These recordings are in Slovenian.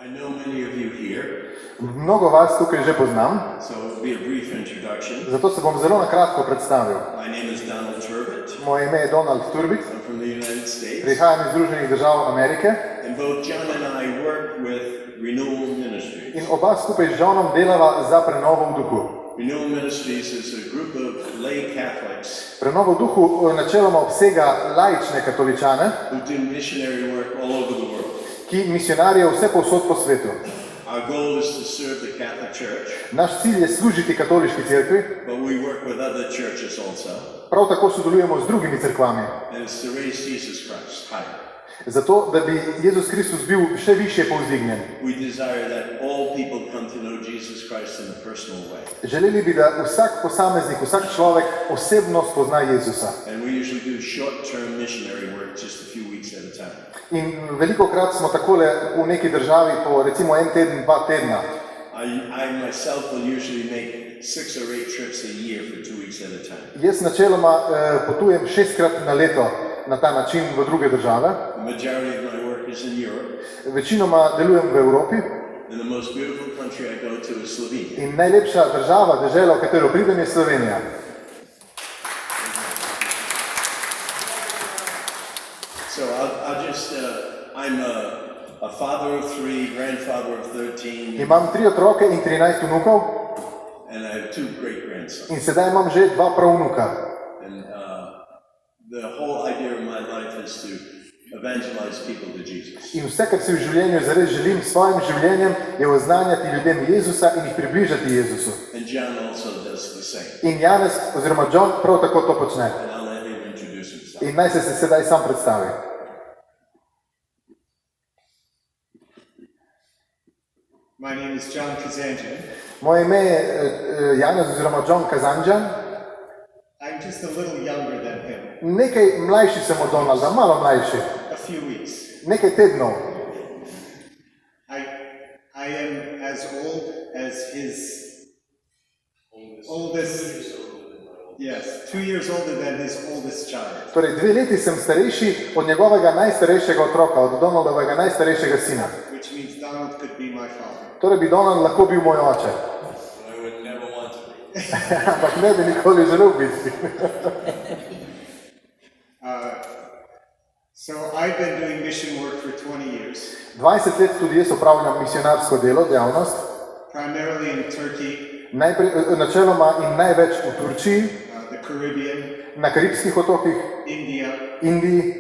I know many of you here, Mnogo vas tukaj že poznam, so it'll be a brief introduction. zato se bom zelo na kratko predstavil. My name is Donald Turbot. Moje ime je Donald Turbit, I'm from the United States. prihajam iz Združenih držav Amerike And both John and I work with Renewal Ministries. in oba skupaj z Johnom delava za prenovo v duhu. Renewal Ministries is a group of lay Catholics Prenovo v duhu načeloma obsega laične katoličane, who do missionary work all over the world. ki misionarijo vse povsod po svetu. Our goal is to serve the Catholic Church, Naš cilj je služiti katoliški cerkvi, but we work with other churches also, prav tako sodelujemo z drugimi cerkvami, and it's to raise Jesus Christ higher. zato da bi Jezus Kristus bil še više povzdignjen. We desire that all people come to know Jesus Christ in a personal way. Želeli bi, da vsak posameznik, vsak človek osebno spozna Jezusa. And we usually do short-term missionary work just a few weeks at a time. In velikokrat smo takole v neki državi po recimo en teden, 2 tedna. I myself will usually make 6 or 8 trips a year for 2 weeks at a time. Jaz načeloma potujem 6-krat na leto na ta način v druge države. The majority of my work is in Europe, Večinoma delujem v Evropi and the most beautiful country I go to is Slovenia. in najlepša država, dežela, v katero pridem, je Slovenija. So I'll just, I'm a father of 3, grandfather of 13, Imam 3 otroke in 13 vnukov and I have 2 great-grandsons. in sedaj imam že 2 pravnuka. And the whole idea of my life is to evangelize people to Jesus. In vse, kar si v življenju zares želim s svojim življenjem, je oznanjati ljudem Jezusa in jih približati Jezusu. And John also does the same. In Janez oziroma John prav tako to počne. And I'll let him introduce himself. In naj se sedaj sam predstavi. My name is John Kazanjian. Moje ime je Janez oziroma John Kazanjian. I'm just a little younger than him, Nekaj mlajši sem od Donalda, malo mlajši. a few weeks. Nekaj tednov. I am as old as his oldest, yes, 2 years older than his oldest child. Torej, 2 leti sem starejši od njegovega najstarejšega otroka, od Donaldovega najstarejšega sina. Which means Donald could be my father. Torej bi Donald lahko bil moj oče. I would never want to be. Ampak ne bi nikoli želel biti. So I've been doing mission work for 20 years, 20 let tudi jaz opravljam misionarsko delo, dejavnost. primarily in Turkey, Načeloma in največ v Turčiji, the Caribbean, na Karibskih otokih, India, Indiji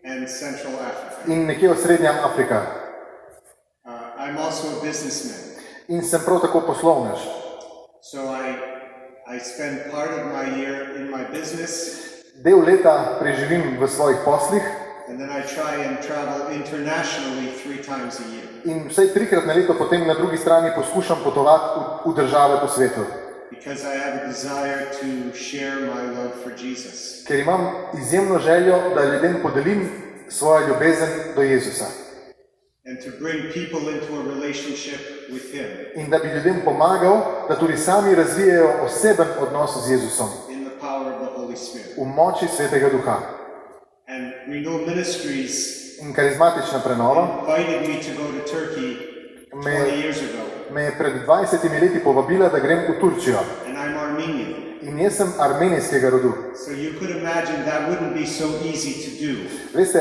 and Central Africa. in nekje v Srednja Afrika. I'm also a businessman. In sem prav tako poslovnež. So I spend part of my year in my business, Del leta preživim v svojih poslih and then I try and travel internationally 3 times a year. in vsaj 3-krat na leto potem na drugi strani poskušam potovati v države po svetu. Because I have a desire to share my love for Jesus. Ker imam izjemno željo, da ljudem podelim svojo ljubezen do Jezusa. And to bring people into a relationship with Him In da bi ljudem pomagal, da tudi sami razvijajo oseben odnos z Jezusom in the power of the Holy Spirit. v moči Svetega Duha. And Renewal Ministries In karizmatična prenova invited me to go to Turkey 20 years ago. me je pred 20 leti povabila, da grem v Turčijo. And I'm Armenian. In jaz sem armenijskega rodu. So you could imagine that wouldn't be so easy to do. Veste,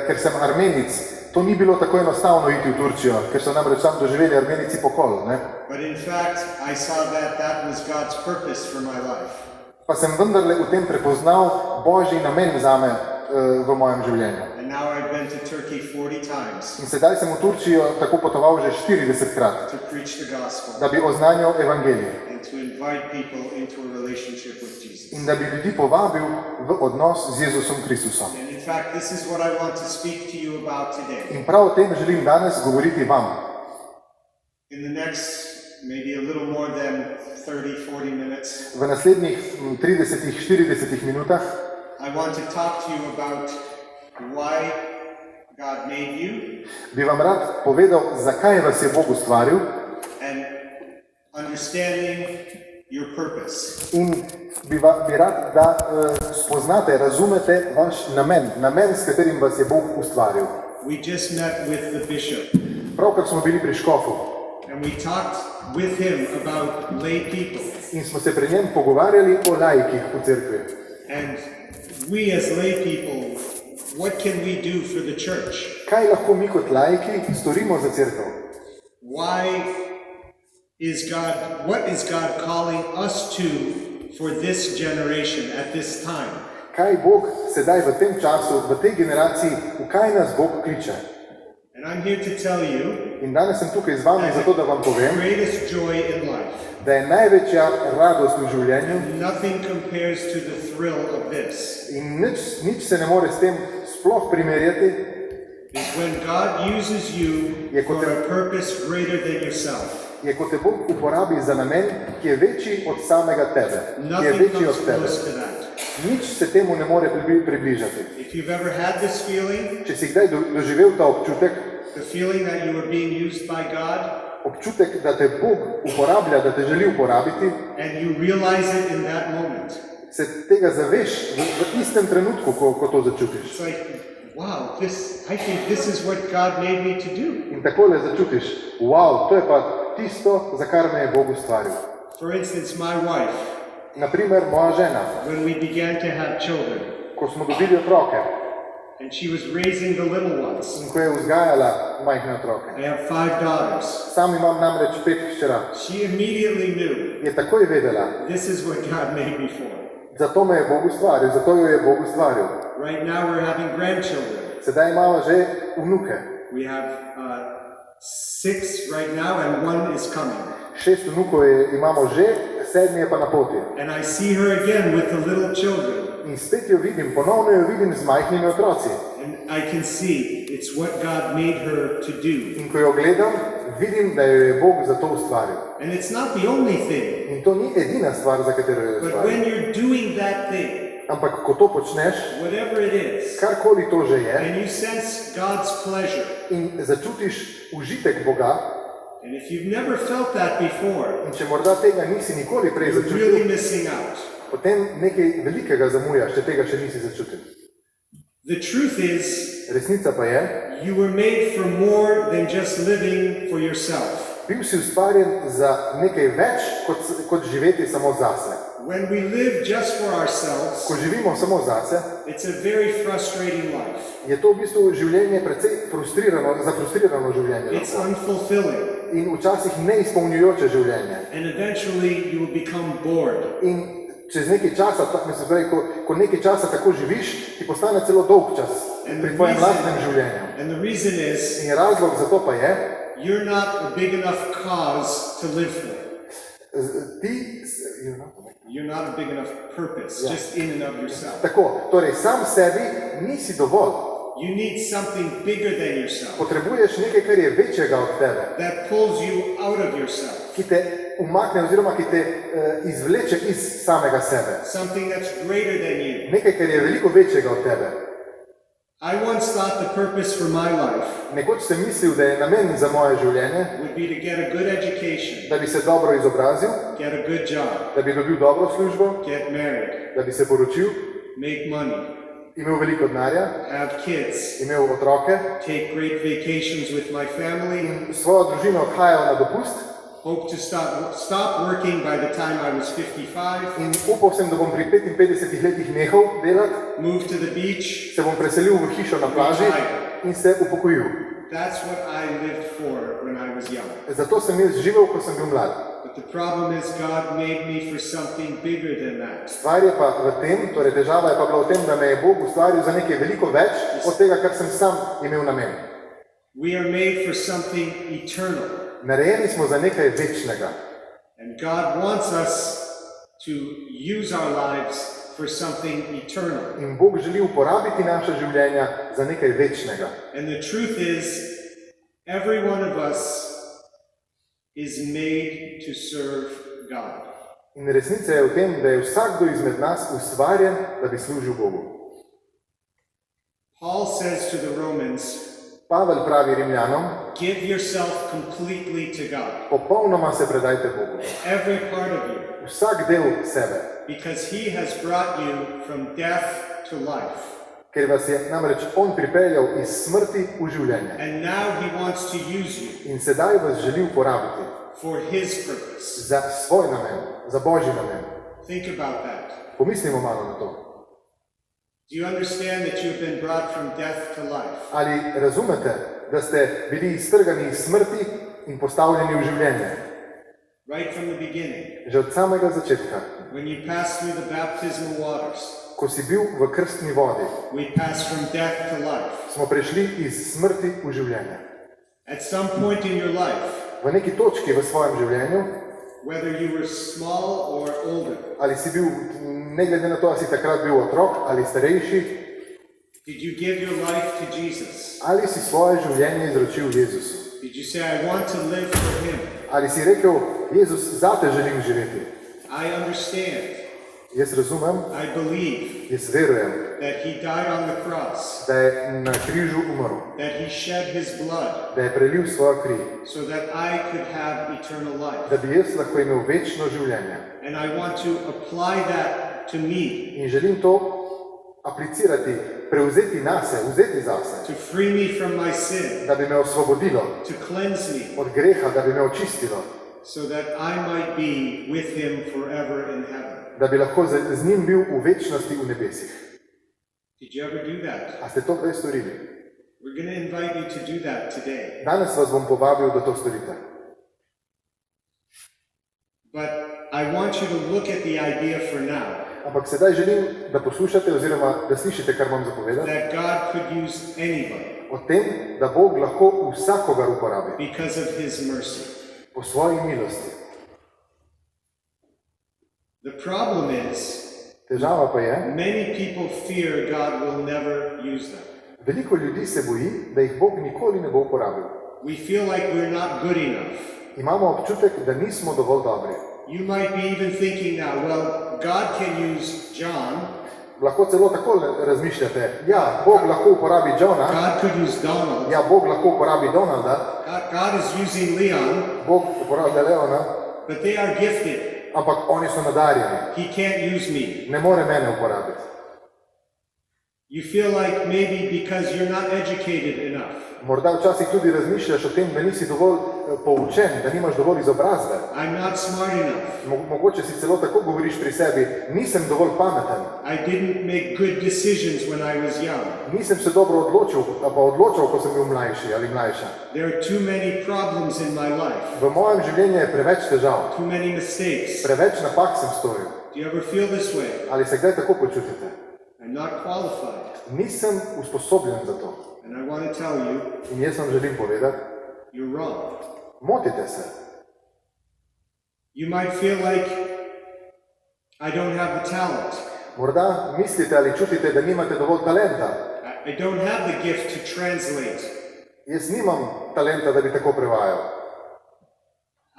ker sem Armenic, to ni bilo tako enostavno iti v Turčijo, ker so namreč tam doživeli Armenici pokol, ne? But in fact, I saw that was God's purpose for my life. Pa sem vendarle v tem prepoznal Božji namen zame v mojem življenju. And now I've been to Turkey 40 times In sedaj sem v Turčijo tako potoval že 40-krat, to preach the gospel da bi oznanjal evangelij and to invite people into a relationship with Jesus. in da bi ljudi povabil v odnos z Jezusom Kristusom. And in fact, this is what I want to speak to you about today. In prav o tem želim danes govoriti vam. In the next, maybe a little more than 30-40 minutes, V naslednjih 30-40 minutah I want to talk to you about why God made you bi vam rad povedal, zakaj vas je Bog ustvaril and understanding your purpose. in bi rad, da spoznate, razumete vaš namen, s katerim vas je Bog ustvaril. We just met with the bishop. Pravkar smo bili pri škofu and we talked with him about lay people. in smo se pri njem pogovarjali o laikih v cerkvi. And we as lay people, what can we do for the church? Kaj lahko mi kot laiki storimo za cerkev? What is God calling us to for this generation at this time? Kaj Bog sedaj v tem času, v tej generaciji, v kaj nas Bog kliče? And I'm here to tell you In danes sem tukaj z vami zato, da vam the povem, greatest joy in life. da je največja radost v življenju Nothing compares to the thrill of this. in nič se ne more s tem sploh primerjati, Is when God uses you for a purpose greater than yourself. je, ko te Bog uporabi za namen, ki je večji od samega tebe, ki je Nothing večji comes od tebe. close to that. Nič se temu ne more približati. If you've ever had this feeling, Če si kdaj doživel ta občutek, the feeling that you are being used by God, občutek, da te Bog uporablja, da te želi uporabiti, and you realize it in that moment, se tega zaveš v istem trenutku, ko to začutiš. it's like, wow, I think this is what God made me to do. In takole začutiš, wow, to je pa tisto, za kar me je Bog ustvaril. For instance, my wife, Naprimer, moja žena, when we began to have children, ko smo dobili otroke and she was raising the little ones. in ko je vzgajala majhne otroke. I have 5 daughters. Sam imam namreč 5 hčera. She immediately knew, Je takoj vedela, this is what God made me for. zato me je Bog ustvaril, zato jo je Bog ustvaril. Right now we're having grandchildren. Sedaj imamo že vnuke. We have 6 right now and 1 is coming. 6 vnukov imamo že, 7 je pa na poti. And I see her again with the little children. In spet jo vidim, ponovno jo vidim z majhnimi otroci. And I can see it's what God made her to do. In ko jo gledam, vidim, da jo je Bog za to ustvaril. And it's not the only thing, In to ni edina stvar, za katero jo je but ustvaril. when you're doing that thing, Ampak ko to počneš, whatever it is, karkoli to že je, and you sense God's pleasure, in začutiš užitek Boga, and if you've never felt that before, in če morda tega nisi nikoli prej you're really začutil, missing out. potem nekaj velikega zamujaš, če tega še nisi začutil. The truth is, Resnica pa je, you were made for more than just living for yourself. bil si ustvarjen za nekaj več, kot živeti samo zase. When we live just for ourselves, Ko živimo samo zase, it's a very frustrating life. je to v bistvu življenje precej zafrustrirano življenje. It's unfulfilling. In včasih neizpolnjujoče življenje. And eventually you will become bored. In čez nekaj časa, ko nekaj časa tako živiš, ti postane celo dolg čas pri tvojem lastnem življenju. And the reason is, In razlog za to pa je, you're not a big enough cause to live for. You're not a big enough purpose, Yeah. just in and of yourself. tako, torej sam sebi nisi dovolj. You need something bigger than yourself Potrebuješ nekaj, kar je večjega od tebe, that pulls you out of yourself. ki te umakne oziroma ki te izvleče iz samega sebe. Something that's greater than you. Nekaj, kar je veliko večjega od tebe. I once thought the purpose for my life Nekoč sem mislil, da je namen za moje življenje, would be to get a good education, da bi se dobro izobrazil, get a good job, da bi dobil dobro službo, get married, da bi se poročil, make money, imel veliko denarja, have kids, imel otroke, take great vacations with my family, svojo družino odhajal na dopust hope to stop working by the time I was 55, in upal sem, da bom pri 55 letih nehal delati, move to the beach. se bom preselil v hišo na plaži in se upokojil. That's what I lived for when I was young. Zato sem jaz živel, ko sem bil mlad. But the problem is God made me for something bigger than that. Stvar je pa v tem, torej težava je pa bila v tem, da me je Bog ustvaril za nekaj veliko več od tega, kar sem sam imel namen. We are made for something eternal. Narejeni smo za nekaj večnega. And God wants us to use our lives for something eternal. In Bog želi uporabiti naša življenja za nekaj večnega. And the truth is, every one of us is made to serve God. In resnica je v tem, da je vsakdo izmed nas ustvarjen, da bi služil Bogu. Paul says to the Romans, Pavel pravi Rimljanom, give yourself completely to God. popolnoma se predajte Bogu. Every part of you. Vsak del sebe. Because he has brought you from death to life. Ker vas je namreč on pripeljal iz smrti v življenje. And now he wants to use you In sedaj vas želi uporabiti for his purpose. za svoj namen, za Božji namen. Think about that. Pomislimo malo na to. Do you understand that you've been brought from death to life? Ali razumete, da ste bili iztrgani iz smrti in postavljeni v življenje? Right from the beginning, Že od samega začetka, when you pass through the baptismal waters, ko si bil v krstni vodi, we pass from death to life. smo prešli iz smrti v življenje. At some point in your life, V neki točki v svojem življenju, whether you were small or older, ali si bil, ne glede na to, ali si takrat bil otrok ali starejši, did you give your life to Jesus? ali si svoje življenje izročil Jezusu. Did you say, I want to live for him? Ali si rekel, Jezus, zate želim živeti. I understand, Jaz razumem, I believe jaz verujem, that he died on the cross, da je na križu umrl, that he shed his blood da je prelil svojo kri, so that I could have eternal life. da bi jaz lahko imel večno življenje. And I want to apply that to me, In želim to aplicirati, prevzeti nase, vzeti zase, to free me from my sin, da bi me osvobodilo to cleanse me, od greha, da bi me očistilo, so that I might be with him forever in heaven. da bi lahko z njim bil v večnosti v nebesih. Did you ever do that? A ste to kdaj storili? We're going to invite you to do that today. Danes vas bom povabil, da to storite. But I want you to look at the idea for now, Ampak sedaj želim, da poslušate oziroma da slišite, kar imam zapovedati, that God could use anybody o tem, da Bog lahko vsakogar uporabi because of his mercy. po svoji milosti. The problem is, Težava pa je, many people fear God will never use them. veliko ljudi se boji, da jih Bog nikoli ne bo uporabil. We feel like we're not good enough. Imamo občutek, da nismo dovolj dobri. You might be even thinking now, well, God can use John, Lahko celo tako razmišljate, ja, Bog lahko uporabi Johna, God could use Donald, ja, Bog lahko uporabi Donalda, God is using Leon, Bog uporablja Leona, but they are gifted. ampak oni so nadarjeni, He can't use me. ne more mene uporabiti. You feel like maybe because you're not educated enough. Morda včasih tudi razmišljaš o tem, da nisi dovolj poučen, da nimaš dovolj izobrazbe. I'm not smart enough. Mogoče si celo tako govoriš pri sebi, nisem dovolj pameten, I didn't make good decisions when I was young. nisem se dobro odločil, pa odločil, ko sem bil mlajši ali mlajša. There are too many problems in my life, V mojem življenju je preveč težav, too many mistakes. preveč napak sem storil. Do you ever feel this way? Ali se kdaj tako počutite? I'm not qualified. Nisem usposobljen za to. And I want to tell you, In jaz vam želim povedati, you're wrong. motite se. You might feel like I don't have the talent. Morda mislite ali čutite, da nimate dovolj talenta. I don't have the gift to translate. Jaz nimam talenta, da bi tako prevajal.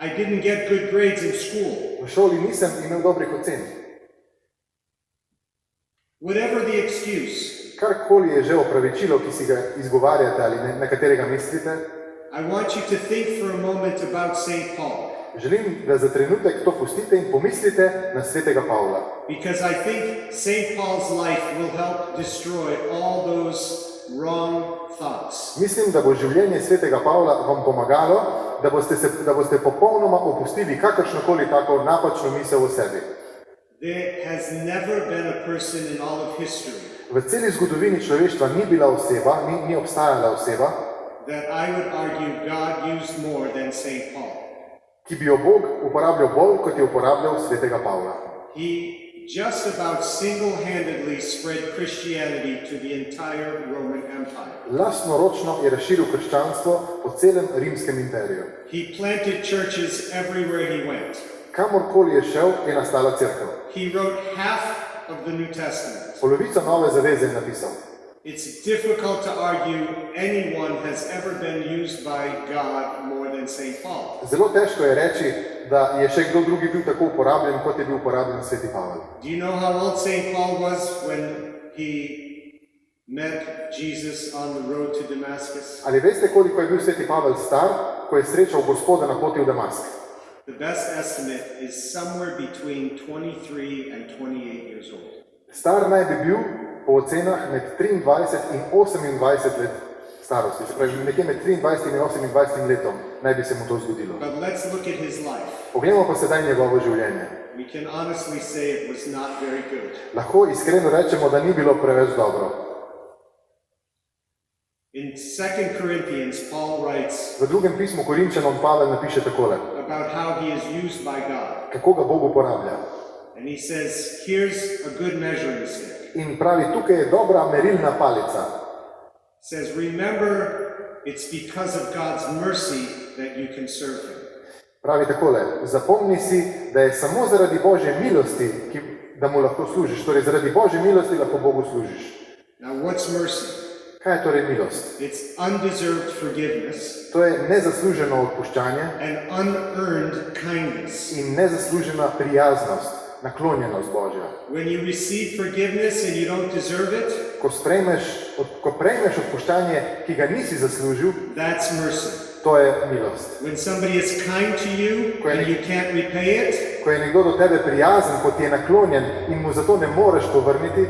I didn't get good grades in school. V šoli nisem imel dobrih ocen. Whatever the excuse, Karkoli je že opravičilo, ki si ga izgovarjate ali na katerega mislite, I want you to think for a moment about St. Paul. želim, da za trenutek to pustite in pomislite na svetega Pavla. Because I think St. Paul's life will help destroy all those wrong thoughts. Mislim, da bo življenje svetega Pavla vam pomagalo, da boste popolnoma opustili kakršnokoli tako napačno misel o sebi. There has never been a person in all of history V celi zgodovini človeštva ni bila oseba, ni obstajala oseba, that I would argue God used more than St. Paul. ki bi jo Bog uporabljal bolj, kot je uporabljal svetega Pavla. He just about single-handedly spread Christianity to the entire Roman Empire. Lastnoročno je razširil krščanstvo po celem rimskem imperiju. He planted churches everywhere he went. Kamorkoli je šel, je nastala cerkev. He wrote half of the New Testament. Polovico Nove zaveze je napisal. It's difficult to argue anyone has ever been used by God more than St. Paul. Zelo težko je reči, da je še kdo drugi bil tako uporabljen, kot je bil uporabljen sveti Pavel. Do you know how old St. Paul was when he met Jesus on the road to Damascus? Ali veste, koliko je bil sveti Pavel star, ko je srečal Gospoda na poti v Damask? The best estimate is somewhere between 23 and 28 years old. Star naj bi bil po ocenah med 23 in 28 let starosti. Se pravi, nekje med 23 in 28 letom naj bi se mu to zgodilo. But let's look at his life. Poglejmo pa sedaj njegovo življenje. We can honestly say it was not very good. Lahko iskreno rečemo, da ni bilo preveč dobro. In 2 Corinthians, Paul writes V drugem pismu Korinčanom Pavel napiše takole, about how he is used by God. kako ga Bog uporablja. And he says, here's a good measuring stick. In pravi, tukaj je dobra merilna palica. Says, remember, it's because of God's mercy that you can serve him. Pravi takole, zapomni si, da je samo zaradi Božje milosti, da mu lahko služiš. Torej, zaradi Božje milosti lahko Bogu služiš. Now, what's mercy? Kaj je torej milost? It's undeserved forgiveness To je nezasluženo odpuščanje and unearned kindness. in nezaslužena prijaznost, naklonjenost Božja. When you receive forgiveness and you don't deserve it, Ko prejmeš odpuščanje, ki ga nisi zaslužil, that's mercy. to je milost. When somebody is kind to you and you can't repay it, Ko je nekdo do tebe prijazen, ko ti je naklonjen in mu zato ne moreš povrniti,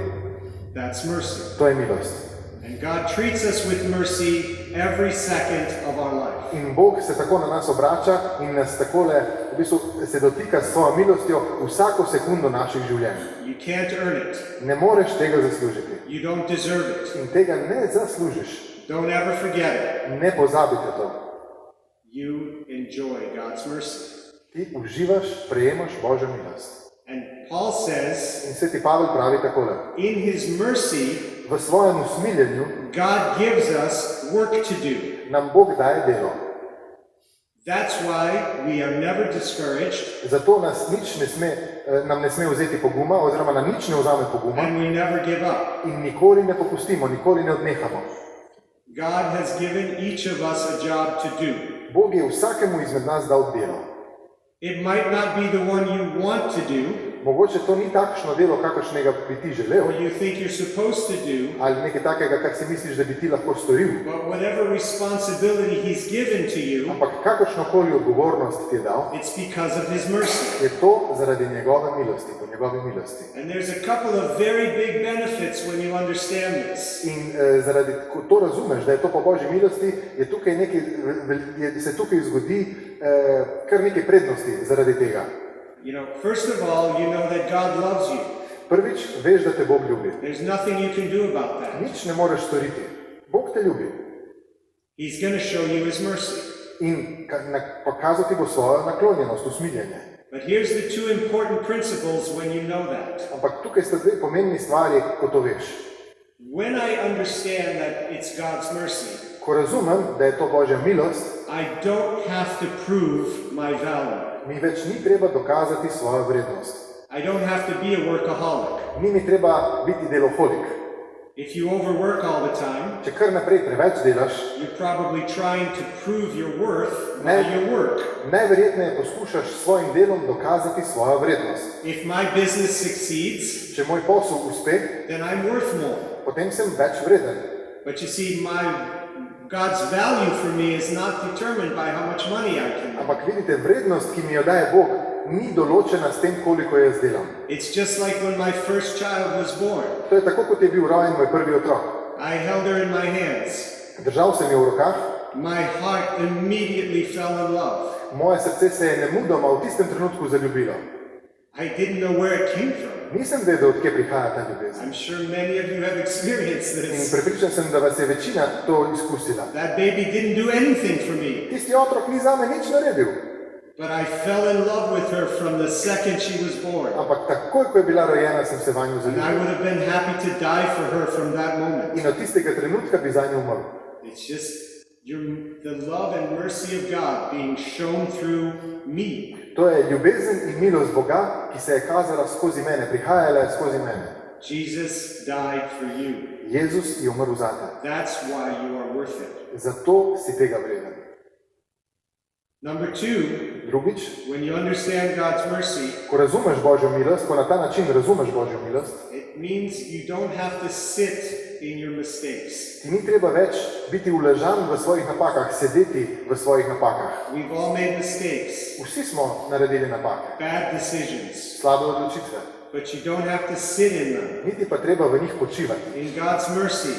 that's mercy. to je milost. And God treats us with mercy every second of our life. In Bog se tako na nas obrača in nas takole v bistvu se dotika s svojo milostjo vsako sekundo naših življenj. You can't earn it. Ne moreš tega zaslužiti You don't deserve it. in tega ne zaslužiš. Don't ever forget it. Ne pozabite to. You enjoy God's mercy. Ti uživaš, prejemaš Božjo milost. And Paul says, In sveti Pavel pravi takole. in his mercy, V svojem usmiljenju God gives us work to do. nam Bog daje delo. That's why we are never discouraged Zato nam ne sme vzeti poguma, oziroma nam nič ne vzame poguma and we never give up. in nikoli ne popustimo, nikoli ne odnehamo. God has given each of us a job to do. Bog je vsakemu izmed nas dal delo. It might not be the one you want to do Mogoče to ni takšno delo, kakršnega bi ti želel, or you think you're supposed to do, ali nekaj takega, kar si misliš, da bi ti lahko storil. but whatever responsibility he's given to you, Ampak kakršnokoli odgovornost ti je dal, it's because of his mercy. je to zaradi njegove milosti, po njegovi milosti. And there's a couple of very big benefits when you understand this. In zaradi, ko to razumeš, da je to po Božji milosti, je tukaj nekaj, se tukaj zgodi kar nekaj prednosti zaradi tega. You know, first of all, you know that God loves you. Prvič, veš, da te Bog ljubi. There's nothing you can do about that. Nič ne moreš storiti. Bog te ljubi. He's going to show you his mercy. In pokazati bo svojo naklonjenost, usmiljenje. But here's the two important principles when you know that. Ampak tukaj sta dve pomembni stvari, ko to veš. When I understand that it's God's mercy, Ko razumem, da je to Božja milost, I don't have to prove my value. mi več ni treba dokazati svojo vrednost. I don't have to be a workaholic. Ni mi treba biti deloholik. If you overwork all the time, Če kar naprej preveč delaš, you're probably trying to prove your worth by your work. najverjetneje poskušaš s svojim delom dokazati svojo vrednost. If my business succeeds, Če moj posel uspe, then I'm worth more. potem sem več vreden. But you see, God's value for me is not determined by how much money I can make. Ampak vidite, vrednost, ki mi jo daje Bog, ni določena s tem, koliko jaz delam. It's just like when my first child was born. To je tako, kot je bil rojen moj prvi otrok. I held her in my hands. Držal sem jo v rokah, My heart immediately fell in love. moje srce se je nemudoma v tistem trenutku zaljubilo. I didn't know where it came from. Nisem vedel, od kje prihaja ta ljubezen. I'm sure many of you have experienced In this. prepričan sem, da vas je večina to izkusila. That baby didn't do anything for me, Tisti otrok ni zame nič naredil, but I fell in love with her from the second she was born. ampak takoj, ko je bila rojena, sem se vanjo And I zaljubil. would have been happy to die for her from that moment. In od tistega trenutka bi zanjo umrl. It's just the love and mercy of God being shown through me. To je ljubezen in milost Boga, ki se je kazala skozi mene, prihajala je skozi mene. Jesus died for you. Jezus je umrl zate. That's why you are worth it. Zato si tega vreden. Number two, Drugič, when you understand God's mercy, ko razumeš Božjo milost, ko na ta način razumeš Božjo milost, it means you don't have to sit in your mistakes. ti ni treba več biti uležan v svojih napakah, sedeti v svojih napakah. We've all made mistakes, Vsi smo naredili napake, bad decisions. slabe odločitve. but you don't have to sit in them. niti pa treba v njih počivati. In God's mercy,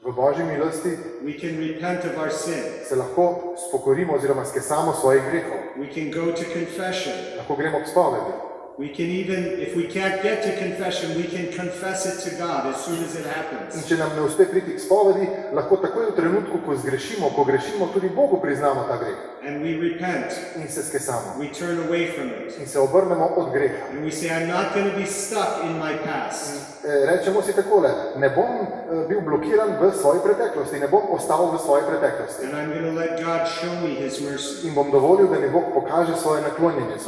V Božji milosti we can repent of our sin. se lahko spokorimo oziroma skesamo svojih grehov. We can go to confession. Lahko gremo k spovedi. We can even, if we can't get to confession, we can confess it to God as soon as it In happens. če nam ne uspe priti k spovedi, lahko takoj v trenutku, ko grešimo, tudi Bogu priznamo ta greh And we repent. in se skesamo We turn away from it. in se obrnemo od greha. And we say, I'm not going to be stuck in my past. Rečemo si takole, ne bom bil blokiran v svoji preteklosti, ne bom ostal v svoji preteklosti. And I'm going to let God show me His mercy. In bom dovolil, da mi Bog pokaže svoje naklonjenje,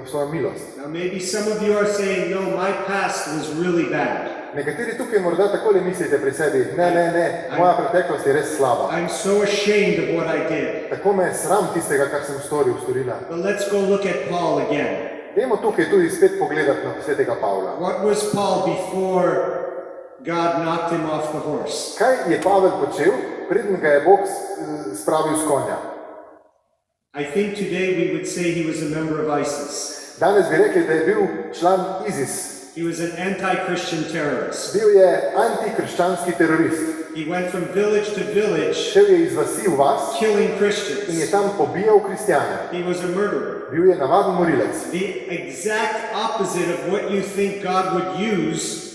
svojo milost. Now, maybe some of you are saying, no, my past was really bad. Nekateri tukaj morda takole mislite pri sebi, ne, moja preteklost je res slaba. I'm so ashamed of what I did. Tako me je sram tistega, kar sem storila. But let's go look at Paul again. Dajmo tukaj tudi spet pogledati na svetega Pavla. What was Paul before God knocked him off the horse? Kaj je Pavel počel, preden ga je Bog spravil s konja? I think today we would say he was a member of ISIS. Danes bi rekli, da je bil član ISIS. He was an anti-Christian terrorist. Bil je antikrščanski terorist. He went from village to village, Šel je iz vasi v vas killing in je Christians. tam pobijal kristjane. He was a murderer. Bil je navaden morilec. The exact opposite of what you think God would use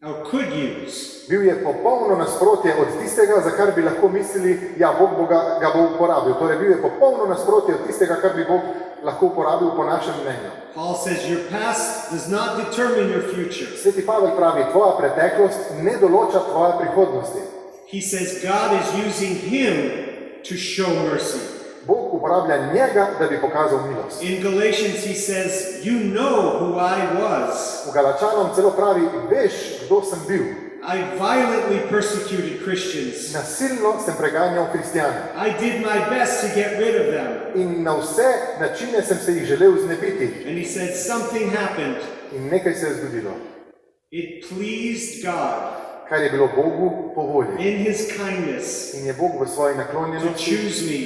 or could use. Bil je popolno nasprotje od tistega, za kar bi lahko mislili, ja, Bog ga bo uporabil. Torej, bil je popolno nasprotje od tistega, kar bi Bog lahko uporabil po našem mnenju. Paul says your past does not determine your future. Sveti Pavel pravi, tvoja preteklost ne določa tvoje prihodnosti. He says God is using him to show mercy. Bog uporablja njega, da bi pokazal milost. In Galatians he says, you know who I was. V Galačanom celo pravi, veš, kdo sem bil. I violently persecuted Christians. Nasilno sem preganjal kristjane. I did my best to get rid of them. In na vse načine sem se jih želel znebiti. And he said something happened. In nekaj se je zgodilo, It pleased God kar je bilo Bogu po volji. in his kindness In je Bog v svoji to naklonjenosti, choose me,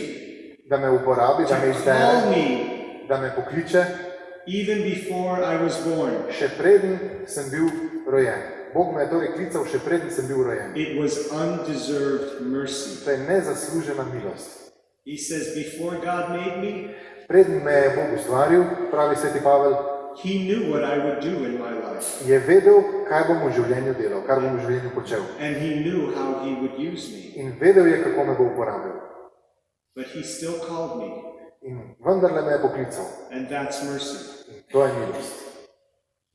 da me uporabi, da me to call izbere, me da me pokliče, even before I was born. še preden sem bil rojen. Bog me je torej klical, še preden sem bil rojen. It was undeserved mercy. To je nezaslužena milost. He says, before God made me, Preden me je Bog ustvaril, pravi sveti Pavel, he knew what I would do in my life. je vedel, kaj bom v življenju delal, kar bom v življenju počel. And he knew how he would use me. In vedel je, kako me bo uporabil. But he still called me. In vendarle me je poklical. And that's mercy. In to je milost.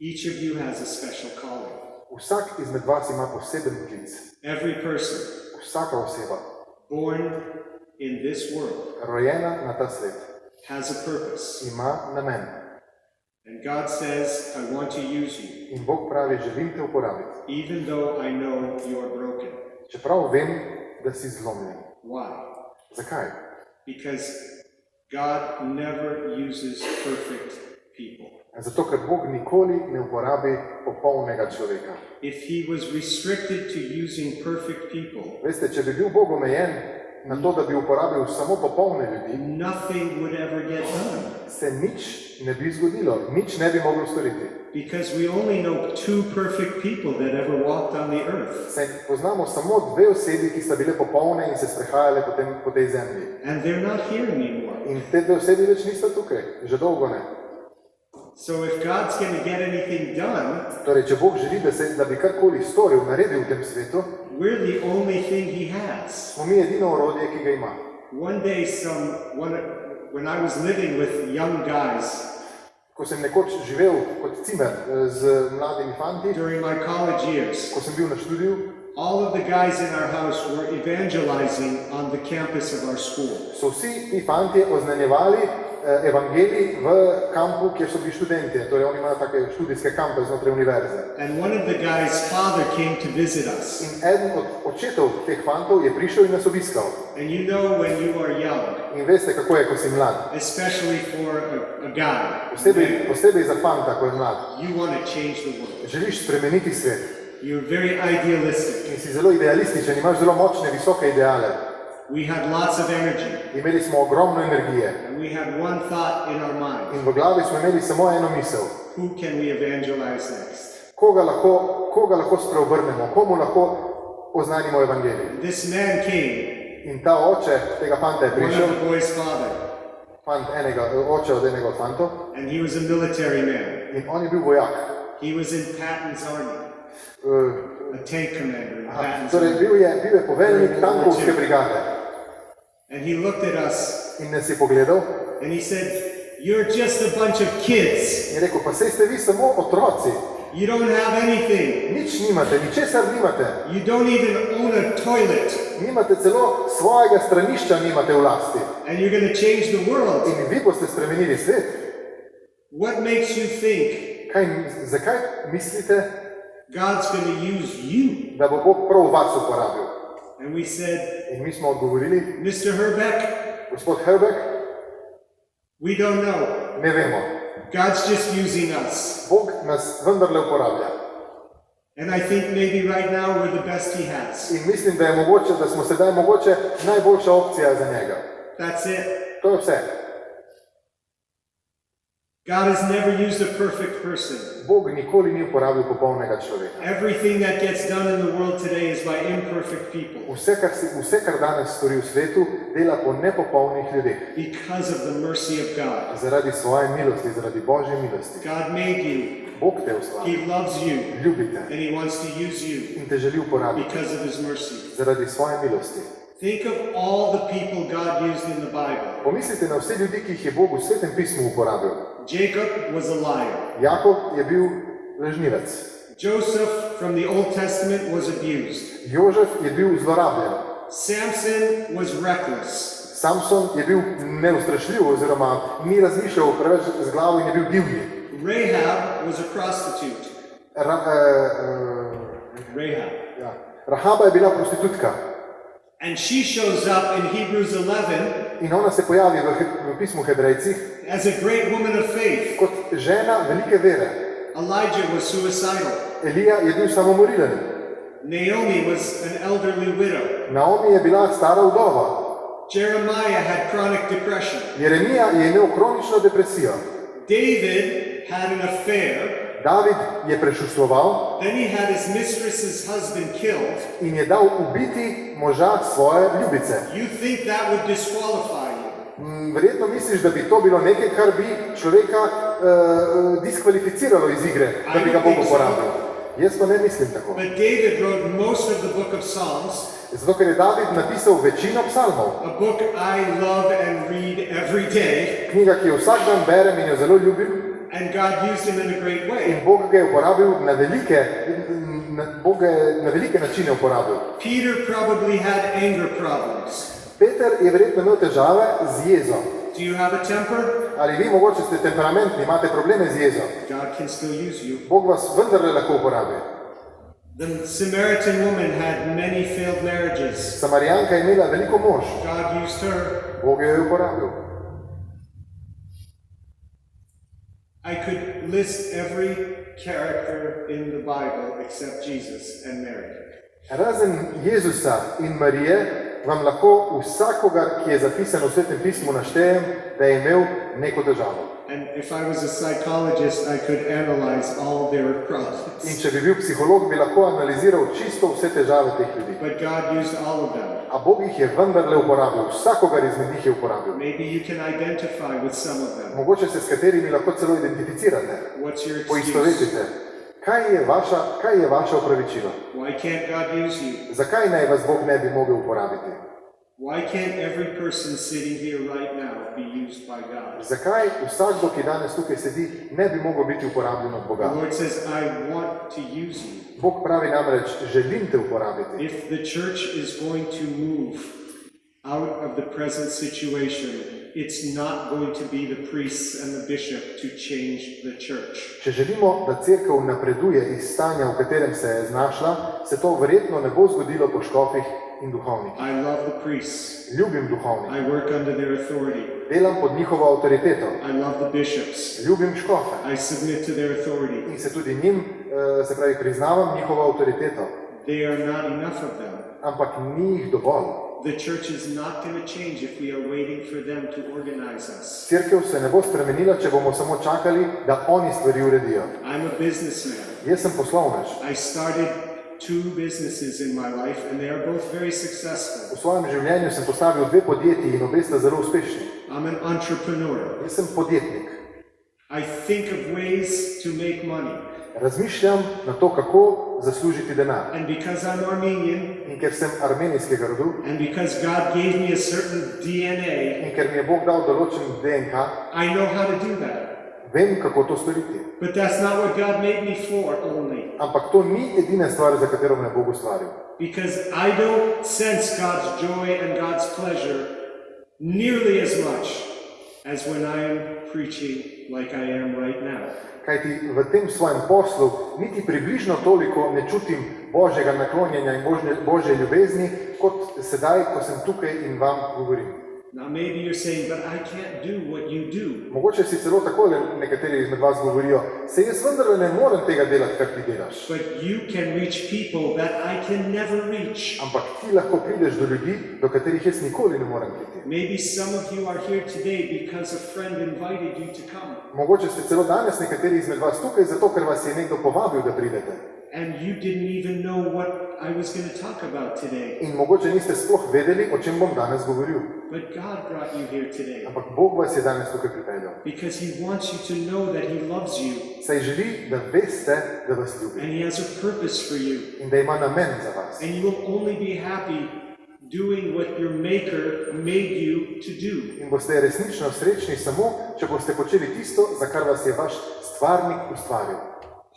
Each of you has a special calling. Vsak izmed vas ima poseben klic. Every person Vsaka oseba, born in this world rojena na ta svet, has a purpose. ima namen. And God says, I want to use you, In Bog pravi, želim te uporabiti. even though I know you're broken. Čeprav vem, da si zlomljen. Why? Zakaj? Because God never uses perfect people. Zato, ker Bog nikoli ne uporabi popolnega človeka. If he was restricted to using perfect people, Veste, če bi bil Bog omejen na to, da bi uporabil samo popolne ljudi, nothing would ever get done. se nič ne bi zgodilo, nič ne bi moglo storiti. Because we only know two perfect people that ever walked on the earth. Saj poznamo samo dve osebi, ki sta bile popolne in se sprehajale po tej zemlji. And they're not here anymore. In te dve osebi več nista tukaj, že dolgo ne. So if God's going to get anything done, Torej, če Bog želi, da bi karkoli storil, naredil v tem svetu, we're the only thing he has. smo mi edino orodje, ki ga ima. One day, when I was living with young guys Ko sem nekoč živel kot cimer z mladimi fanti, during my college years, ko sem bil na študiju, all of the guys in our house were evangelizing on the campus of our school. so vsi ti fantje oznanjevali evangelij v kampu, kjer so bili študentje. Torej, oni imajo take študijske kampe znotraj univerze. And one of the guys' father came to visit us. In eden od očetov teh fantov je prišel in nas obiskal. And you know when you are young, In veste, kako je, ko si mlad. especially for a guy, Posebej za fanta, ko je mlad. you want to change the world. Želiš spremeniti svet You're very idealistic. in si zelo idealističen, imaš zelo močne, visoke ideale. We had lots of energy, Imeli smo ogromno energije and we had one thought in our mind. in v glavi smo imeli samo eno misel. Who can we evangelize next? Koga lahko spreobrnemo, komu lahko oznanimo evangelij. This man came, In ta oče tega fanta je one prišel, of the boy's father, oče od enega od fantov, and he was a military man. in on je bil vojak. He was in Patton's army, a tank commander in Patton's Torej, army. bil je poveljnik tankovske brigade And he looked at us in nas je pogledal and he said, "You're just a bunch of kids. in rekel, pa sej ste vi samo otroci, You don't have anything. nič nimate, ničesar nimate, You don't even own a toilet. nimate celo svojega stranišča nimate v lasti. And you're going to change the world. In vi boste spremenili svet. What makes you think Zakaj mislite, God's going to use you?" da bo Bog prav vas uporabil? And we said, In mi smo odgovorili, "Mr. Herbeck, gospod Herbeck, we don't know. ne vemo, God's just using us." Bog nas vendarle uporablja. And I think maybe right now we're the best he has. In mislim, da je mogoče, da smo sedaj mogoče najboljša opcija za njega. That's it. To je vse. God has never used a perfect person. Bog nikoli ni uporabil popolnega človeka. Everything that gets done in the world today is by imperfect people Vse, kar danes stori v svetu, dela po nepopolnih ljudeh. because of the mercy of God. Zaradi svoje milosti, zaradi Božje milosti. God made you. Bog te ustvari, He loves you. ljubite And he wants to use you in te želi uporabiti because of his mercy. zaradi svoje milosti. Think of all the people God used in the Bible. Pomislite na vse ljudi, ki jih je Bog v Svetem pismu uporabil. Jacob was a liar. Jakob je bil lažnivec. Joseph from the Old Testament was abused. Jožef je bil zlorabljen. Samson was reckless. Samson je bil neustrašljiv oziroma ni razmišljal preveč z glavo in je bil divji. Rahab was a prostitute. Rahaba je bila prostitutka And she shows up in Hebrews 11 in ona se pojavi v pismu Hebrejcih as a great woman of faith. kot žena velike vere. Elijah was suicidal. Elija je bil samomorilen. Naomi was an elderly widow. Naomi je bila stara vdova. Jeremiah had chronic depression. Jeremija je imel kronično depresijo. David had an affair. David je prešustvoval Then he had his mistress's husband killed. in je dal ubiti moža svoje ljubice. You think that would disqualify you. Verjetno misliš, da bi to bilo nekaj, kar bi človeka diskvalificiralo iz igre, da bi ga Bog uporabil. Jaz pa ne mislim tako. But David wrote most of the book of Psalms, Zato, ker je David napisal večino psalmov. a book I love and read every day, Knjiga, ki jo vsak dan berem in jo zelo ljubim. and God used him in a great way. In Bog ga je uporabil Bog ga je na velike načine uporabil. Peter probably had anger problems. Peter je verjetno imel težave z jezo. Do you have a temper? Ali vi mogoče ste temperamentni, imate probleme z jezo. God can still use you. Bog vas vendarle lahko uporabi. The Samaritan woman had many failed marriages. Samarijanka je imela veliko mož. God used her. Bog jo je uporabil. I could list every character in the Bible except Jesus and Mary. Razen Jezusa in Marije vam lahko vsakogar, ki je zapisan v Svetem pismu, naštejem, da je imel neko težavo. And if I was a psychologist, I could analyze all their In problems. če bi bil psiholog, bi lahko analiziral čisto vse težave teh ljudi. But God used all of them. A Bog jih je vendarle uporabil, vsakogar izmed njih je uporabil. Maybe you can identify with some of them. Mogoče se s katerimi lahko celo identificirate, What's your excuse? poistovetite. Kaj je vaše opravičilo? Why can't God use you? Zakaj naj vas Bog ne bi mogel uporabiti? Why can't every person sitting here right now be used by God? Zakaj vsakdo, ki danes tukaj sedi, ne bi mogel biti uporabljen od Boga? The Lord says, I want to use you. Bog pravi namreč, želim te uporabiti. If the church is going to move out of the present situation, it's not going to be the priests and the bishop to change the church. Če želimo, da cerkev napreduje iz stanja, v katerem se je znašla, se to verjetno ne bo zgodilo po škofih in duhovnikih. I love the priests. Ljubim duhovnike, I work under their authority. delam pod njihovo avtoriteto, I love the bishops. ljubim škofe I submit to their authority. in se tudi njim, se pravi, priznavam njihovo avtoriteto. They are not enough of them. Ampak ni jih dovolj. the church is not going to change if we are waiting for them to organize us. Cerkev se ne bo spremenila, če bomo samo čakali, da oni stvari uredijo. I'm a businessman. Jaz sem poslovnež. I started 2 businesses in my life, and they are both very successful. V svojem življenju sem postavil 2 podjetji in obe sta zelo uspešni. I'm an entrepreneur. Jaz sem podjetnik. I think of ways to make money. Razmišljam na to, kako zaslužiti denar. And because I'm Armenian, In ker sem armenijskega rodu, and because God gave me a certain DNA, in ker mi je Bog dal določen DNK, I know how to do that. vem, kako to storiti. But that's not what God made me for only. Ampak to ni edina stvar, za katero me je Bog ustvaril. Because I don't sense God's joy and God's pleasure nearly as much as when I am preaching like I am right now. Kajti v tem svojem poslu niti približno toliko ne čutim Božjega naklonjenja in Božje ljubezni, kot sedaj, ko sem tukaj in vam govorim. Now maybe you're saying, but I can't do what you do. Mogoče si celo takole nekateri izmed vas govorijo, se jaz vendarle ne morem tega delati, kar ti delaš. But you can reach people that I can never reach. Ampak ti lahko prideš do ljudi, do katerih jaz nikoli ne morem priti. Maybe some of you are here today because a friend invited you to come. Mogoče ste celo danes nekateri izmed vas tukaj, zato ker vas je nekdo povabil, da pridete. And you didn't even know what I was going to talk about today. In mogoče niste sploh vedeli, o čem bom danes govoril. But God brought you here today Ampak Bog vas je danes tukaj pripeljal. because He wants you to know that He loves you Saj želi, da veste, da vas ljubi. and He has a purpose for you. In da ima namen za vas. And you will only be happy doing what your Maker made you to do. In boste resnično srečni samo, če boste počeli tisto, za kar vas je vaš stvarnik ustvaril.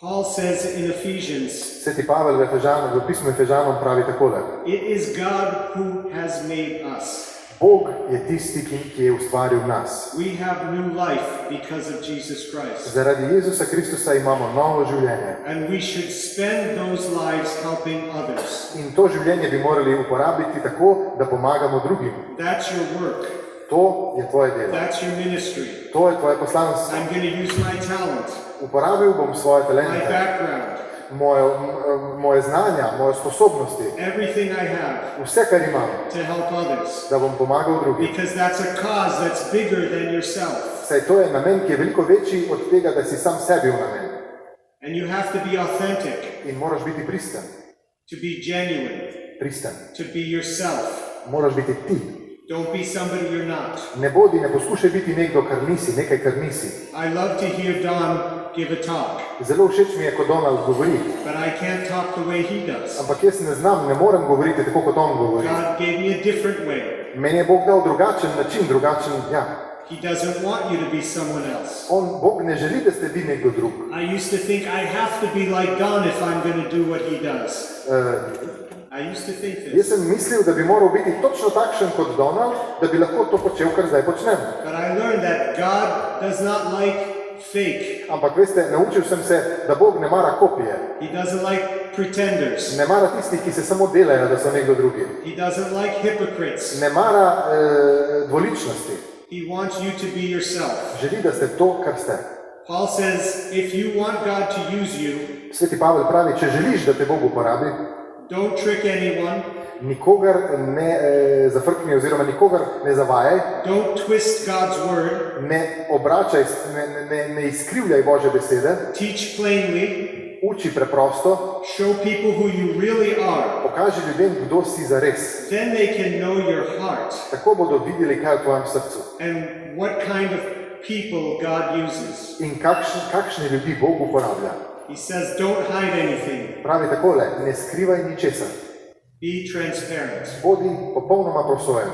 Paul says in Ephesians, Sveti Pavel v pismu Efežanom pravi takole. it is God who has made us. Bog je tisti, ki je ustvaril nas. We have new life because of Jesus Christ. Zaradi Jezusa Kristusa imamo novo življenje. And we should spend those lives helping others. In to življenje bi morali uporabiti tako, da pomagamo drugim. That's your work. To je tvoje delo. That's your ministry. To je tvoje poslanstvo. I'm going to use my talent, Uporabil bom svoje my talente, background, moje znanja, moje sposobnosti, everything I have vse, kar imam, to help others. da bom pomagal drugim. Because that's a cause that's bigger than yourself. Saj to je namen, ki je veliko večji od tega, da si sam sebi v namen. And you have to be authentic, In moraš biti pristen. to be genuine, Pristen. to be yourself. Moraš biti ti. Don't be somebody you're not. Ne poskušaj biti nekdo, kar nisi, nekaj, kar nisi. I love to hear Don give a talk, Zelo všeč mi je, ko Donald govori, but I can't talk the way he does. ampak jaz ne znam, ne morem govoriti tako, kot on govori. God gave me a different way. Meni je Bog dal drugačen način, ja. He doesn't want you to be someone else. Bog ne želi, da ste vi nekdo drug. I used to think I have to be like Don if I'm going to do what he does. I used to think Jaz this. sem mislil, da bi moral biti točno takšen kot Donald, da bi lahko to počel, kar zdaj počnem. But I learned that God does not like fake. Ampak veste, naučil sem se, da Bog ne mara kopije. He doesn't like pretenders. Ne mara tistih, ki se samo delajo, da so nekdo drugi. He doesn't like hypocrites. Ne mara dvoličnosti. He wants you to be yourself. Želi, da ste to, kar ste. Paul says, if you want God to use you, Sveti Pavel pravi, če želiš, da te Bog uporabi, don't trick anyone. nikogar ne zafrkni oziroma nikogar ne zavajaj, Don't twist God's word. ne obračaj, ne izkrivljaj Božje besede, Teach plainly. uči preprosto, Show people who you really are. pokaži ljudem, kdo si zares. Then they can know your heart Tako bodo videli, kaj je v tvojem srcu and what kind of people God uses. in kakšne ljudi Bog uporablja. He says, don't hide anything. Pravi takole, ne skrivaj ničesar, Be transparent. bodi popolnoma prosojen.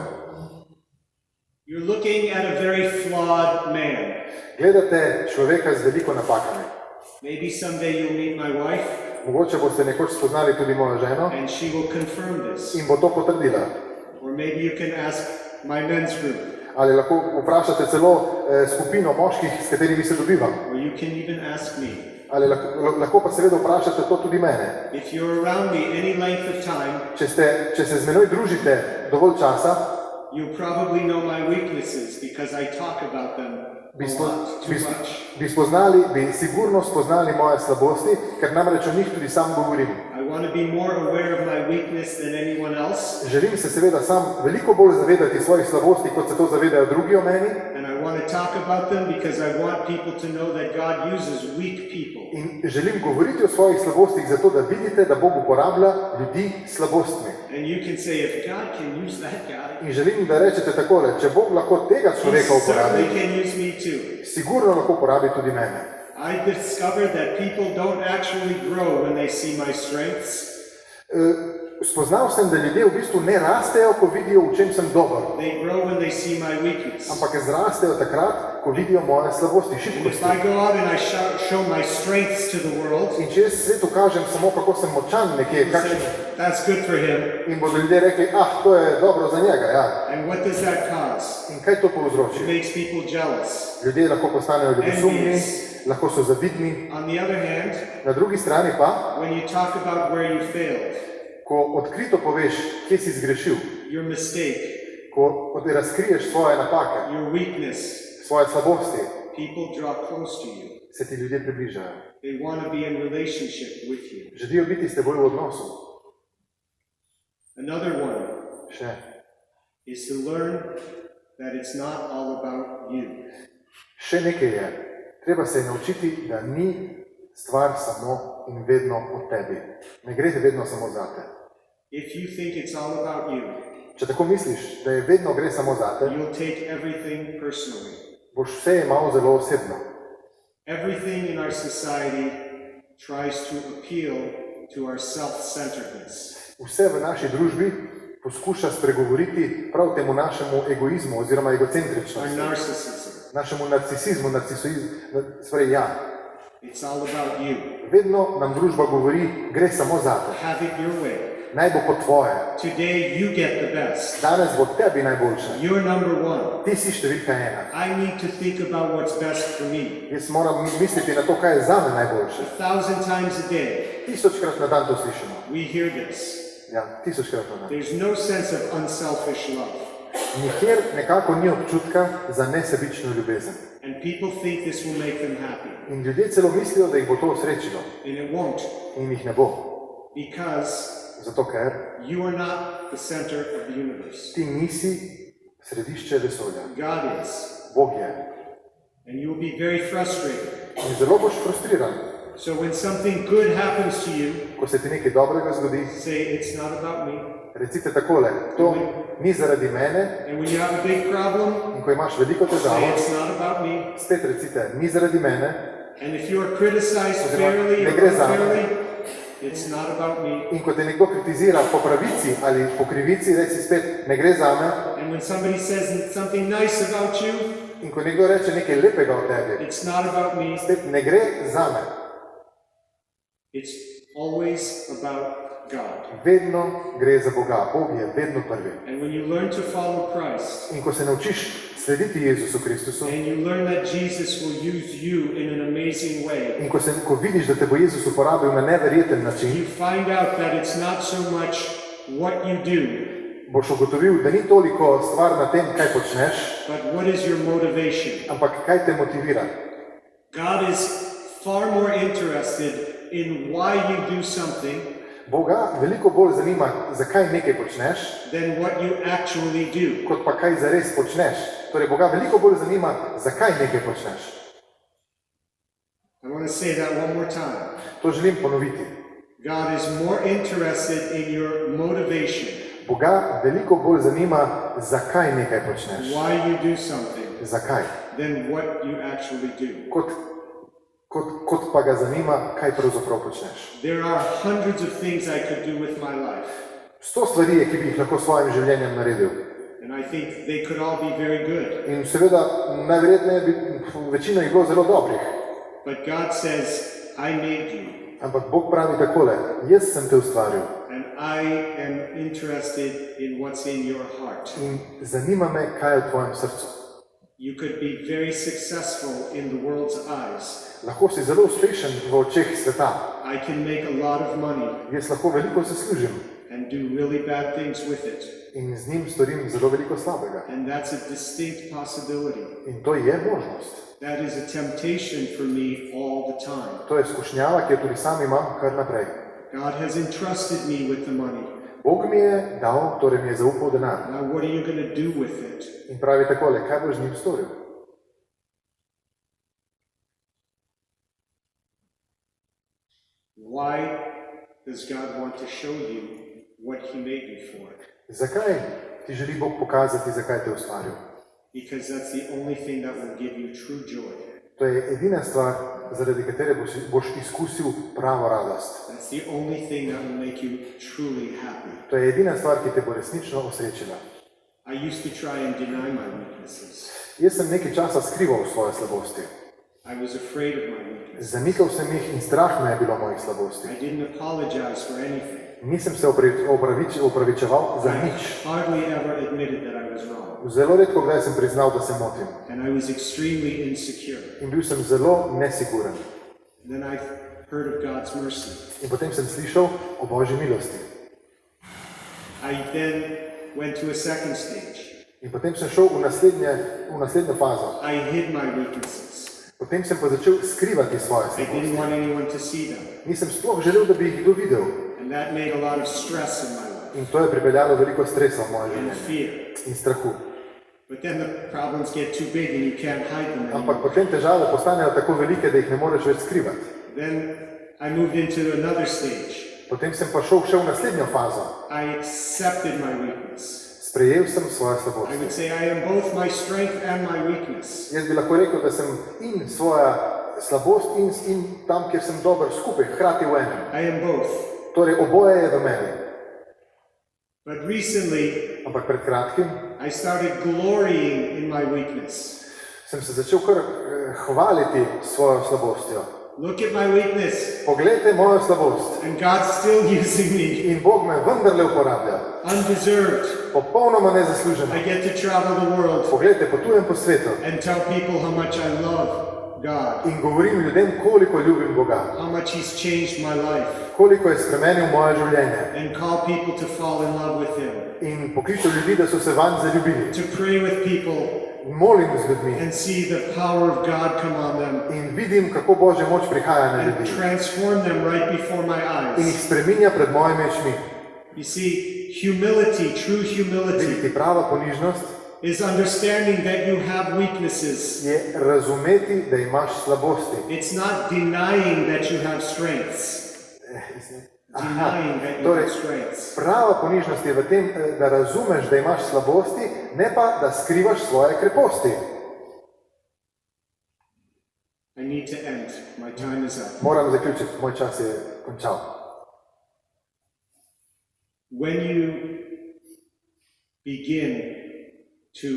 You're looking at a very flawed man. Gledate človeka z veliko napakami. Maybe someday you'll meet my wife Mogoče boste nekoč spoznali tudi mojo ženo and she will confirm this. in bo to potrdila. Or maybe you can ask my men's group. Ali lahko vprašate celo skupino moških, s katerimi se dobivam. Or you can even ask me. Ali lahko pa seveda vprašate to tudi mene. If you're around me any length of time, Če se z menoj družite dovolj časa, you'll probably know my weaknesses because I talk about them a lot, too much. bi sigurno spoznali moje slabosti, ker namreč o njih tudi sam govorim. I want to be more aware of my weakness than anyone else. Želim se seveda sam veliko bolj zavedati svojih slabosti, kot se to zavedajo drugi o meni. And I want to talk about them because I want people to know that God uses weak people. In želim govoriti o svojih slabostih zato, da vidite, da Bog uporablja ljudi s slabostmi. And you can say, if God can use that guy, In želim, da rečete takole, če Bog lahko tega He človeka uporabi, certainly can use me too. sigurno lahko uporabi tudi mene. I discovered that people don't actually grow when they see my strengths. Spoznal sem, da ljudje v bistvu ne rastejo, ko vidijo, v čem sem dober, They grow when they see my weakness. ampak zrastejo takrat, ko vidijo moje slabosti, And if šibkosti. I go out and I show my strengths to the world, In če jaz svetu kažem samo, kako sem močan nekje, they kakšen, say, that's good for him. in bodo ljudje rekli, to je dobro za njega, ja. And what does that cause? In kaj to It povzroči? makes people jealous. Ljudje lahko postanejo ljubosumni, lahko so zavidni. On the other hand, Na drugi strani pa, when you talk about where you failed, ko odkrito poveš, kje si zgrešil, your mistake, ko razkriješ svoje napake, your weakness, svoje slabosti, people draw close to you. se ti ljudje približajo. They want to be in relationship with you. Želijo biti s teboj v odnosu. Another one Še. is to learn that it's not all about you. Še nekaj je. Treba se je naučiti, da ni stvar samo in vedno o tebi. Ne gre vedno samo zate. If you think it's all about you, Če tako misliš, da je vedno gre samo zate, you'll take everything personally. boš vse imel zelo osebno. Everything in our society tries to appeal to our self-centeredness. Vse v naši družbi poskuša spregovoriti prav temu našemu egoizmu oziroma Our egocentričnosti, narcissism. našemu narcisizmu, torej ja. It's all about you. Vedno nam družba govori, gre samo zate. Have it your way. Naj bo po tvoje. Today you get the best. Danes bo tebi najboljše. You're number one. Ti si številka ena. I need to think about what's best for me. Jaz moram misliti na to, kaj je zame najboljše. 1,000 times a day, 1000krat na dan to slišimo. we hear this. Ja, 1000krat na dan. There's no sense of unselfish love. Nikjer nekako ni občutka za nesebično ljubezen. And people think this will make them happy. In ljudje celo mislijo, da jih bo to osrečilo. And it won't. In jih ne bo. Because Zato ker you are not the center of the universe. ti nisi središče vesolja. God is. Bog je. And you will be very frustrated. In zelo boš frustriran, So when something good happens to you, ko se ti nekaj dobrega zgodi. say it's not about me. Recite takole, to ni zaradi mene. And when you have a big problem, In ko imaš veliko say težavo, it's not about me. spet recite, ni zaradi mene. And if you are criticized fairly or unfairly, it's not about me. In ko te nekdo kritizira po pravici ali po krivici, reci spet, ne gre zame. And when somebody says something nice about you, In ko nekdo reče nekaj lepega o tebi, it's not about me. spet ne gre zame. It's always about God. Vedno gre za Boga. Bog je vedno prvi. And when you learn to follow Christ, In ko se naučiš slediti Jezusu Kristusu, and you learn that Jesus will use you in an amazing way, in ko vidiš, da te bo Jezus uporabil na neverjeten način, you find out that it's not so much what you do, boš ugotovil, da ni toliko stvar na tem, kaj počneš, but what is your motivation. ampak kaj te motivira. God is far more interested in why you do something Boga veliko bolj zanima, zakaj nekaj počneš, than what you actually do. kot pa kaj zares počneš. Torej, Boga veliko bolj zanima, zakaj nekaj počneš. I want to say that one more time. To želim ponoviti. God is more interested in your motivation, Boga veliko bolj zanima, zakaj nekaj počneš. why you do something, Zakaj? than what you actually do. Kot pa ga zanima, kaj pravzaprav počneš. There are hundreds of things I could do with my life, 100 stvari je, ki bi jih lahko s svojim življenjem naredil. and I think they could all be very good. In seveda, najverjetneje bi večina jih bilo zelo dobrih. But God says, I made you, Ampak Bog pravi takole, jaz sem te ustvaril and I am interested in what's in your heart. in zanima me, kaj je v tvojem srcu. You could be very successful in the world's eyes. Lahko si zelo uspešen v očeh sveta. I can make a lot of money, Jaz lahko veliko zaslužim and do really bad things with it. in z njim storim zelo veliko slabega. And that's a distinct possibility. In to je možnost. That is a temptation for me all the time. To je skušnjava, ki jo tudi sam imam kar naprej. God has entrusted me with the money. Bog mi je dal, torej mi je zaupal denar. Now what are you going to do with it? In pravi takole, kaj boš z njim storil? Why does God want to show you what He made you for? Zakaj ti želi Bog pokazati, zakaj te je ustvaril? Because that's the only thing that will give you true joy. To je edina stvar, zaradi katere boš izkusil pravo radost. That's the only thing that will make you truly happy. To je edina stvar, ki te bo resnično osrečila. I used to try and deny my weaknesses. Jaz sem nekaj časa skrival svoje slabosti. I was afraid of my weaknesses. Zanikal sem jih in strah me je bilo mojih slabosti. I didn't apologize for anything. Nisem se opravičeval za nič. I hardly ever admitted that I was wrong. Zelo redko kdaj sem priznal, da se motim. And I was extremely insecure. In bil sem zelo nesiguren. Then I heard of God's mercy. In potem sem slišal o Božji milosti. I then went to a second stage. In potem sem šel v naslednjo fazo. I hid my weaknesses. Potem sem pa začel skrivati svoje I didn't slabosti. want anyone to see them. Nisem sploh želel, da bi jih kdo videl. And that made a lot of stress in my life In to je pripeljalo veliko stresa v moje and življenje fear. in strahu. But then the problems get too big and you can't hide them Ampak anymore. potem težave postanejo tako velike, da jih ne moreš več skrivati. Then I moved into another stage. Potem sem pa šel še v naslednjo fazo. I accepted my weakness. Sprejel sem svoje I slabosti. would say I am both my strength and my weakness. Jaz bi lahko rekel, da sem in svoja slabost in tam, kjer sem dober, skupaj, hkrati v enem. I am both. Torej, oboje je v meni. But recently, Ampak pred kratkim I started glorying in my weakness. sem se začel kar hvaliti svojo slabostjo. Look at my weakness, Poglejte mojo slabost. and God's still using me. In Bog me vendarle uporablja. Undeserved. Popolnoma nezasluženo. I get to travel the world Poglejte, potujem po svetu and tell people how much I love God, in govorim ljudem, koliko ljubim Boga. how much He's changed my life, Koliko je spremenil moje življenje. and call people to fall in love with Him, In pokličal ljudi, da so se vanj zaljubili. to pray with people Molim z ljudmi and see the power of God come on them in vidim, kako Božja moč prihaja na and ljudi. transform them right before my In jih eyes. spreminja pred mojimi očmi. You see, humility, true humility, Videti prava ponižnost is understanding that you have weaknesses. je razumeti, da imaš slabosti. It's not denying that you have strengths. Denying that you Torej, have strengths. prava ponižnost je v tem, da razumeš, da imaš slabosti, ne pa, da skrivaš svoje kreposti. I need to end. My time is up. Moram zaključiti, moj čas je končal. When you begin to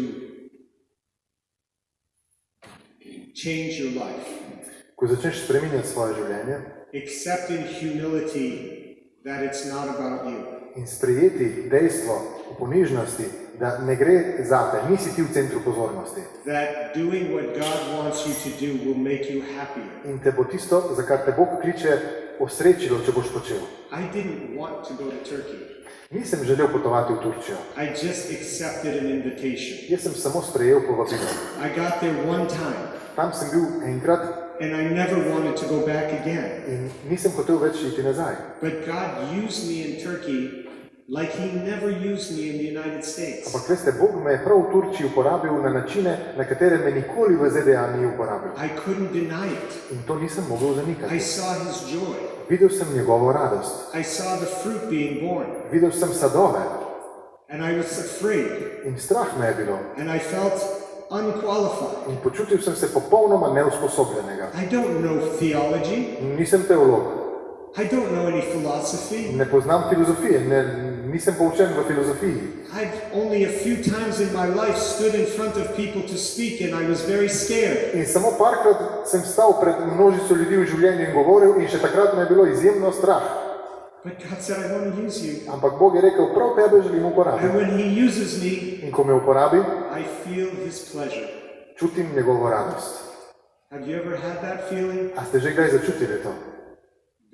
change your life, Ko začneš spreminjati svoje življenje accept in humility that it's not about you. in sprejeti dejstvo v ponižnosti, da ne gre zate, nisi ti v centru pozornosti. That doing what God wants you to do will make you happier. In te bo tisto, za kar te Bog kliče, osrečilo, če boš počel. I didn't want to go to Turkey. Nisem želel potovati v Turčijo. I just accepted an invitation. Jaz sem samo sprejel povabilo. I got there one time Tam sem bil enkrat and I never wanted to go back again. in nisem hotel več iti nazaj. But God used me in Turkey like He never used me in the United States. Ampak veste, Bog me je prav v Turčiji uporabil na načine, na katere me nikoli v ZDA ni uporabil. I couldn't deny it. In to nisem mogel I zanikati. saw His joy. Videl sem njegovo radost. I saw the fruit being born. Videl sem sadove And I was afraid. in strah me je bilo. And I felt unqualified. In počutil sem se popolnoma neusposobljenega. I don't know theology. Nisem teolog, I don't know any philosophy. ne poznam filozofije, nisem poučen v filozofiji. I've only a few times in my life stood in front of people to speak and I was very scared. In samo parkrat sem stal pred množico ljudi v življenju in govoril in še takrat me je bilo izjemno strah. But God said, I want to use you. Ampak Bog je rekel, prav tebe želim And uporabiti. when He uses me, In ko me uporabi, I feel His pleasure. čutim njegovo radost. Have you ever had that feeling? A ste že kdaj začutili to?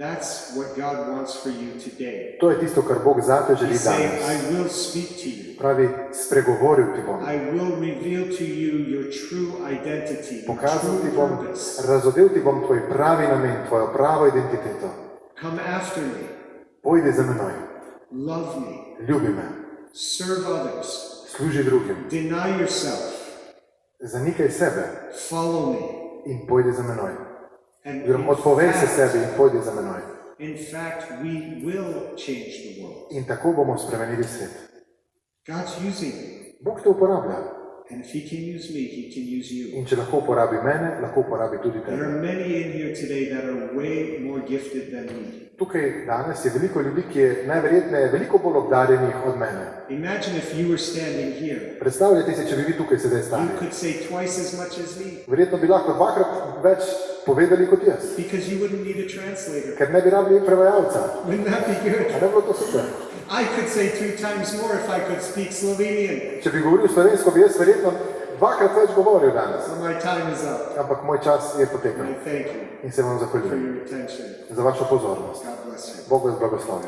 That's what God wants for you today. To je tisto, kar Bog zate želi He's saying, danes. I will speak to you. Pravi, spregovoril ti bom. I will reveal to you your true identity, your Pokazal ti true bom, purpose. razodel ti bom tvoj pravi namen, tvojo pravo identiteto. Come after me. Pojdi za menoj, Love me. ljubi me, Serve others. služi drugim, Deny yourself. zanikaj sebe Follow me. in pojdi za menoj. And Oziroma, odpovej se sebi in pojdi za menoj. in fact, we will change the world. In tako bomo spremenili svet. God's using me. Bog te uporablja. And if he can use me, he can use you. In če lahko uporabi mene, lahko uporabi tudi There tebe. are many in here today that are way more gifted than me. Tukaj danes je veliko ljudi, ki je najverjetneje veliko bolj obdarjenih od mene. Imagine if you were standing here. Predstavljajte si, če bi vi tukaj sedaj You stali. could say twice as much as me Verjetno bi lahko dvakrat več povedali kot jaz, because you wouldn't need a translator. ker ne bi rabili prevajalca. Wouldn't that be good? A ne bi bilo to super? I could say 3 times more if I could speak Slovenian. Če bi govoril slovensko, bi jaz verjetno dvakrat več govoril danes. So my time is up. Ampak moj čas je potekel I thank you in se vam for zahvaljujem your attention. za vašo pozornost. God bless you. Bog vas blagoslovi.